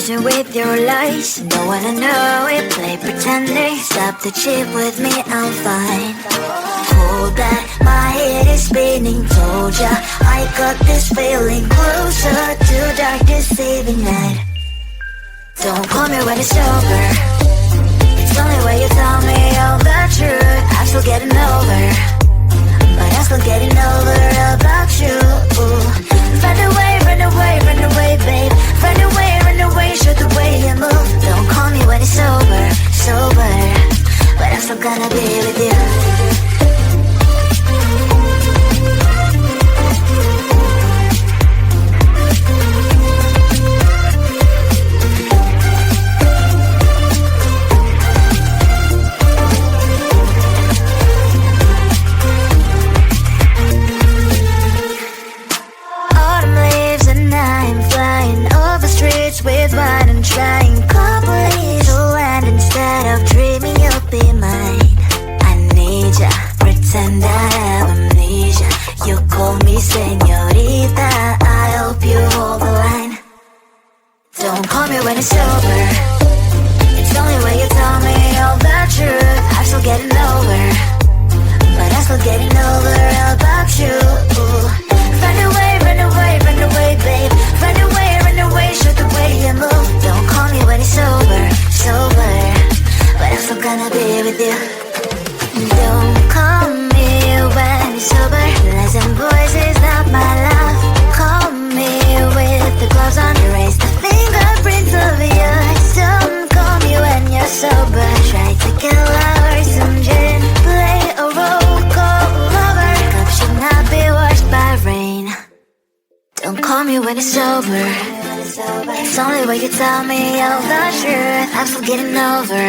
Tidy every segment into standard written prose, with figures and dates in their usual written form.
confusion with your lies. Don't wanna know it, play pretending. Stop the cheat with me, I'm fine. Hold back, my head is spinning. Told ya, I got this feeling closer to dark deceiving night. Don't call me when it's over. It's only when you tell me all the truth. I'm still getting over, but I'm still getting over about you. Run away, run away, run away, babe. Run away, show the way you move. Don't call me when it's over, sober, but I'm still gonna be with you. With what I'm trying, complete to land instead of dreaming you'll be mine. I need ya, pretend I have amnesia. You call me señorita, I hope you hold the line. Don't call me when it's over. It's only when you tell me all the truth. I'm still getting over, but I'm still getting over about you. Run away, run away, run away, babe. Run away, show the way you move. Don't call me when it's over, sober, but I'm still gonna be with you. Don't call me when it's over. Lies and voices, not my love. Call me with the gloves on. Erase the fingerprints of yours. Don't call me when you're sober. Try to kill hours, some gin. Play a role, call lover. Cup should not be washed by rain. Don't call me when it's over. It's only when you tell me all the truth. I'm still getting over,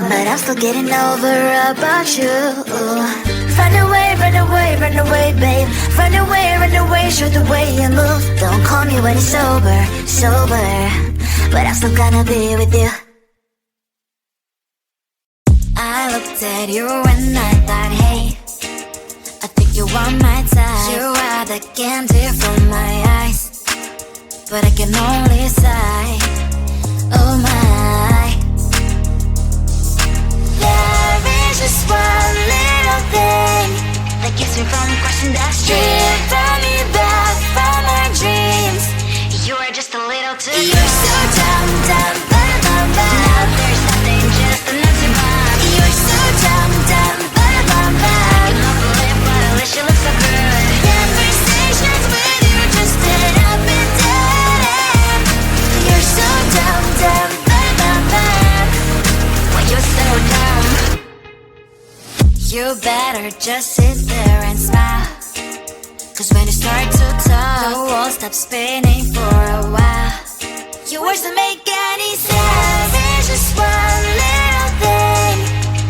but I'm still getting over about you. Run away, run away, run away, babe. Run away, show the way you move. Don't call me when it's over, sober, but I'm still gonna be with you. I looked at you and I thought, hey, I think you are my type. You are the candy from my eyes, but I can only sigh, oh my. There is just one little thing that keeps me from crossing that street. Drive me back from my dreams. You are just a little too good. You're so dumb, dumb, bum, bum, bum. Now there's nothing, just an empty bomb. You're so dumb, dumb, bum, bum, bum. I cannot believe what I wish you look so good. Conversations with you just end up in dead. You're so dumb, dumb, bum, bum, bum. Why you're so dumb? You better just sit there and smile, 'cause when you start to talk, the world stops spinning for a while. Your words don't make any sense. There's just one little thing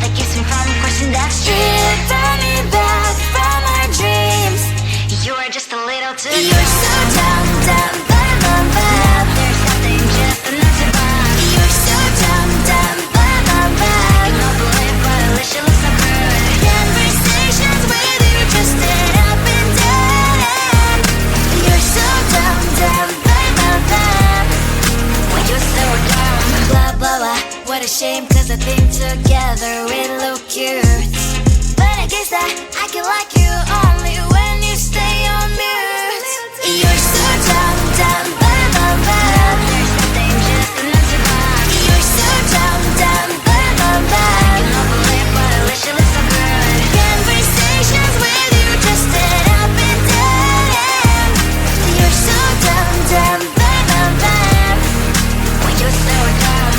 that keeps me from crossing that street. Draw me back from our dreams. You are just a little too good. You're so dumb, dumb, bum, bum, bum. There's nothing, just an empty bomb. You're so dumb, dumb, bum, bum, bum. I cannot believe what I wish you look so good. Conversations with you just end up in dead end. You're so dumb, dumb, bum, bum, bum. Why you're so dumb? Blah, blah, blah. What a shame, 'cause I think together we look cute. But I guess that I can like you only when you stay on mute. You're so dumb, dumb, bum, bum, bum. There's nothing, just an empty bomb. You're so dumb, dumb, bum, bum, bum. I cannot believe what I wish you look so good. Conversations with you just end up in dead end. You're so dumb, dumb, bum, bum, bum. Why you're so dumb?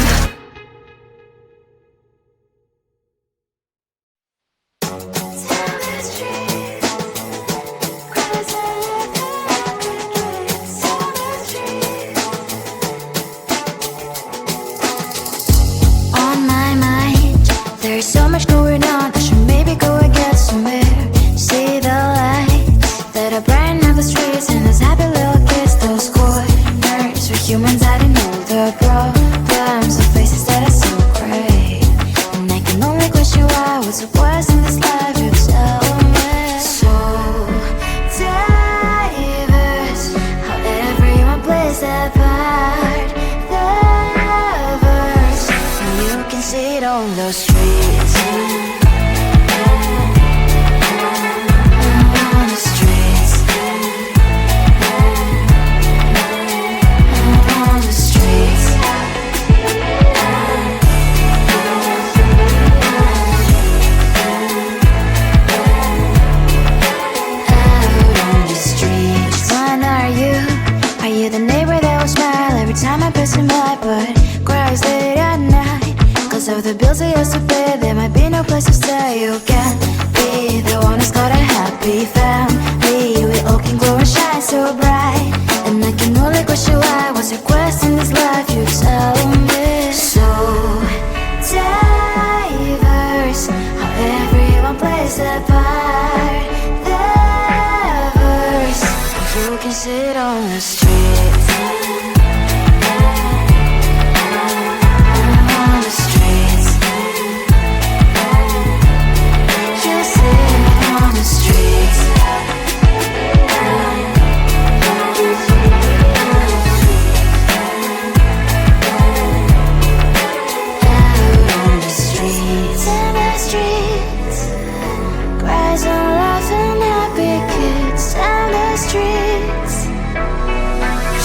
On my mind, there's so much going on. I should maybe go and get somewhere. See the lights that are brighten up the streets, and those happy little kids, those corners where humans hiding all the problems, the faces that are so great. And I can only question why, what's the worst in this life? It's see it on the streets. On the streets. On the streets. Out on the streets. Which one are you? Are you the neighbor that will smile every time I pass him by, but cries late at night? Cause of the bills I used to pay, there might be no place to stay. You can't be the one who's got a happy family. We all can glow and shine so bright, and I can only question why. What's your quest in this life? You tell me. So diverse, how everyone plays their part. Their verse, you can sit on the streets. On the streets. You sit on the streets. Out on the streets. In the streets. Cries and laughing happy kids. And the streets.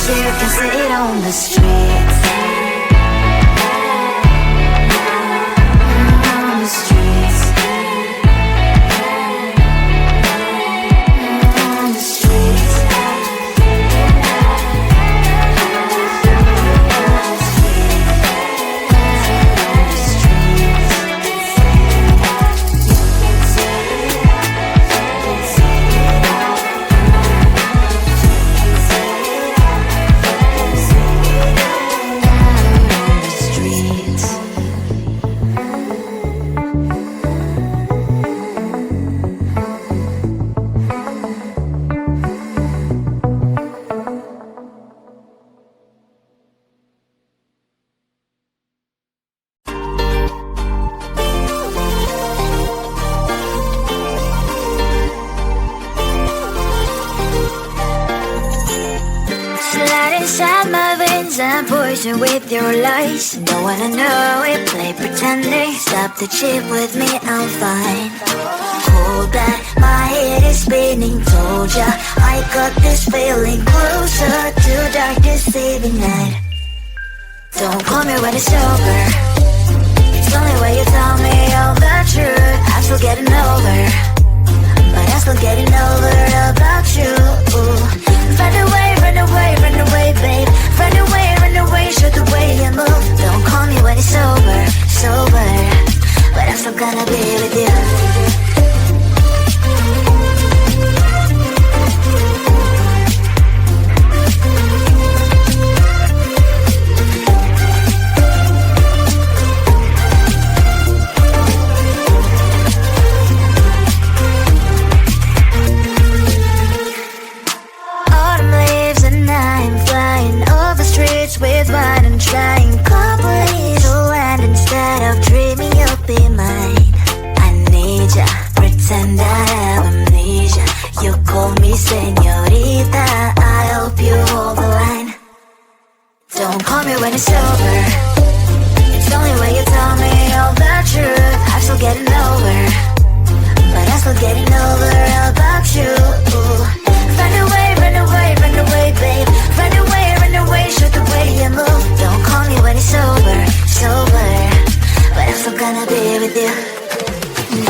You can sit on the streets. On the streets. On the streets. Slide inside my veins and poison with your lies. Don't wanna know it, play pretending. Stop the chip with me, I'm fine. Hold that, my head is spinning. Told ya, I got this feeling. Closer to dark deceiving night. Don't call me when it's over. It's only when you tell me all the truth. I'm still getting over, but I'm still getting over about you. Run away, run away, run away, babe. Run away, show the way you move. Don't call me when it's over, sober, but I'm still gonna be with you. With wine and trying company to land instead of dreaming you'll be mine. I need ya, pretend I have amnesia. You call me señorita, I hope you hold the line. Don't call me when it's over. It's only when you tell me all the truth. I'm still getting over, but I'm still getting over about you. Run away, run away, run away, babe. Run away, show the way you move. Don't call me when it's over, sober, but I'm still gonna be with you.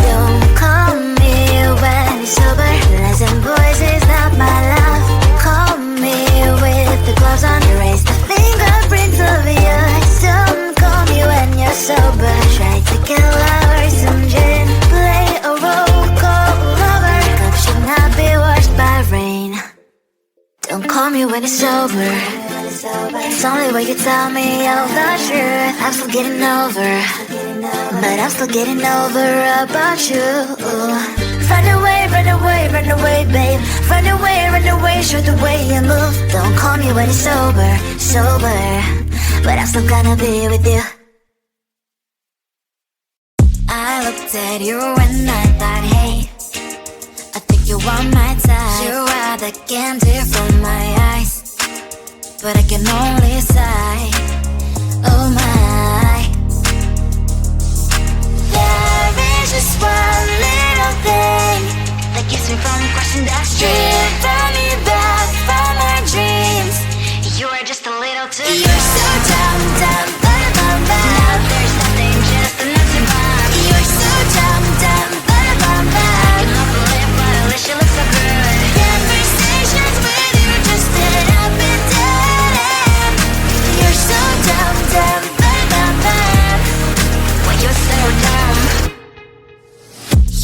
Don't call me when it's over. Lies and boys is not my love. Call me with the gloves on. Erase the fingerprints of your eyes. Don't call me when you're sober. Try to kill hours and gin. Play a role called lover. Cup should not be washed by rain. Don't call me when it's over. It's only when you tell me all the truth. I'm still getting over, but I'm still getting over about you. Run away, run away, run away, babe. Run away, show the way you move. Don't call me when it's over, sober, but I'm still gonna be with you. I looked at you and I thought, hey, I think you want my type. You are the candy from my eyes, but I can only sigh. Oh my,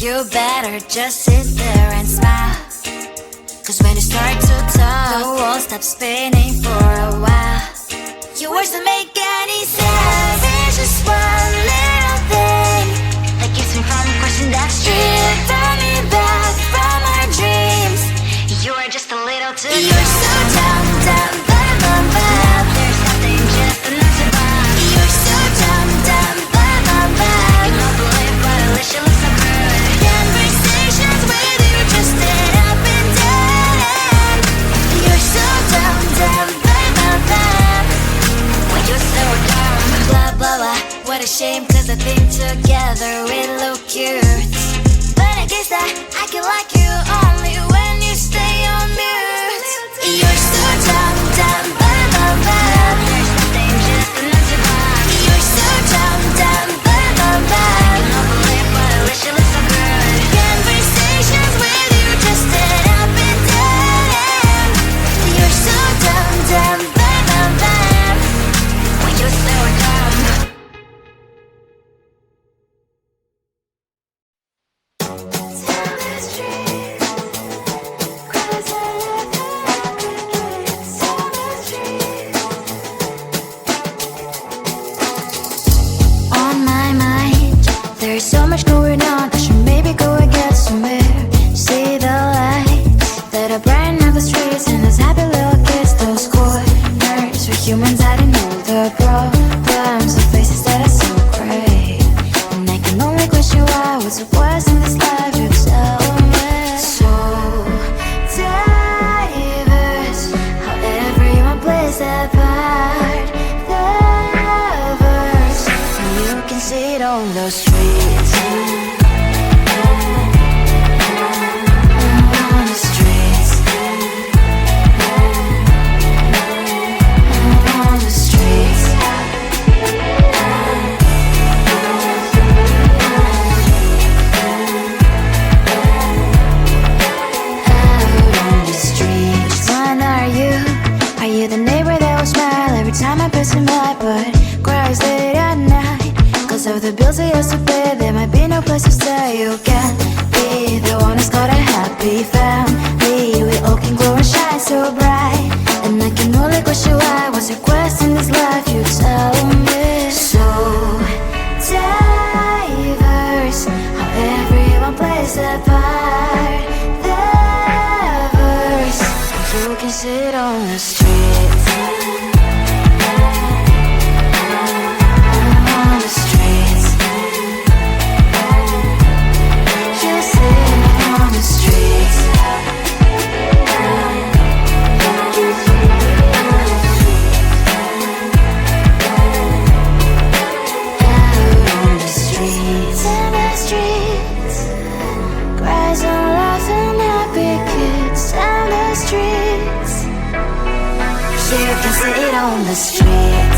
You better just sit there and smile, 'cause when you start to talk, the world stops spinning for a while. Your words don't make any sense. It's just one little thing that keeps me from crossing that street. Turn me back from our dreams. You are just a little too close. You're so dumb, dumb, bum, bum, bum. There's nothing just enough to bump. You're so dumb, dumb, bum, bum, bum. You don't believe, but at least you look so good. Conversations with you just end up in dead end. You're so dumb, dumb, bum, bum, bum. When you're so dumb. Blah, blah, blah. What a shame, 'cause I think together we look cute. But I guess that I can like you only when you stay on mute. You're so dumb, dumb, bum, bum, bum. There's nothing just enough to bump. You're so dumb, dumb, bum, bum, bum. You don't believe, but at least you look so good. Conversations with you just end up in dead end. You're so dumb, dumb, bum, bum, bum. When you're so dumb. On my mind, there's so much going on. I should maybe go and get some air. See the lights that are brighten up the streets, and those happy little kids, those corners where humans hiding all the problems, the faces that are so great. And I can only question why. What's the worst in this life? You tell me. So diverse, how everyone plays their part. The verse, and you can see it on the streets. On the streets. On the streets. Out on the streets. Which one are you? Are you the neighbor that will smile every time I pass him by, but cries late at night? 'Cause of the bills he has to pay, there might be no place to stay. You can't be the one who's got a happy family. We all can glow and shine so bright, and I can only question why. What's your quest in this life? You tell me. So diverse, how everyone plays their part. The verse, you can see it on the streets. On the streets. You see it on the streets. Out on the streets. In the streets. Cries and laughing, happy kids. Down the streets. You can see it on the street.